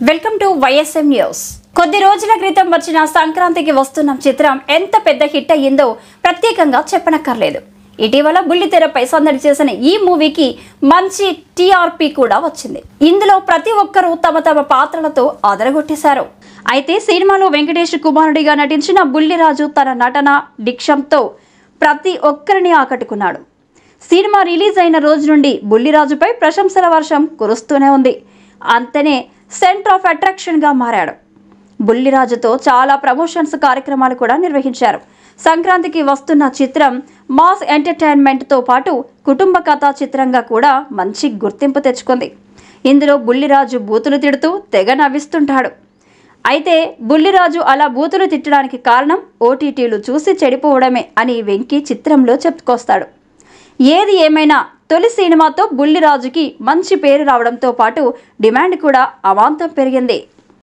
Welcome to YSM news. కొద్ది రోజుల క్రితం వచ్చిన సంక్రాంతికి వస్తున్న చిత్రం ఎంత పెద్ద హిట్ అయ్యిందో ప్రత్యేకంగా చెప్పనక్కర్లేదు. ఇటీవల బుల్లితెరపై సందడి చేసిన ఈ మూవీకి మంచి టీఆర్పీ కూడా వచ్చింది. ఇందులో ప్రతి ఒక్కరూ తమ తమ పాత్రలతో అదరగొట్టేశారు. అయితే సినిమాలో వెంకటేష్ కుమారుడిగా నటించిన బుల్లిరాజు తన నటన డిక్షంతో ప్రతి ఒక్కరిని ఆకట్టుకున్నాడు. సినిమా రిలీజ్ అయిన రోజు నుండి బుల్లిరాజుపై ప్రశంసల వర్షం కురుస్తూనే ఉంది. అంతనే సెంటర్ ఆఫ్ అట్రాక్షన్గా మారాడు. బుల్లిరాజుతో చాలా ప్రమోషన్స్ కార్యక్రమాలు కూడా నిర్వహించారు. సంక్రాంతికి వస్తున్న చిత్రం మాస్ ఎంటర్టైన్మెంట్తో పాటు కుటుంబ కథా చిత్రంగా కూడా మంచి గుర్తింపు తెచ్చుకుంది. ఇందులో బుల్లిరాజు బూతులు తిడుతూ తెగ నవ్విస్తుంటాడు. అయితే బుల్లిరాజు అలా బూతులు తిట్టడానికి కారణం ఓటీటీలు చూసి చెడిపోవడమే అని వెంకీ చిత్రంలో చెప్పుకొస్తాడు. ఏది ఏమైనా తొలి సినిమాతో బుల్లిరాజుకి మంచి పేరు రావడంతో పాటు డిమాండ్ కూడా అమాంతం పెరిగింది.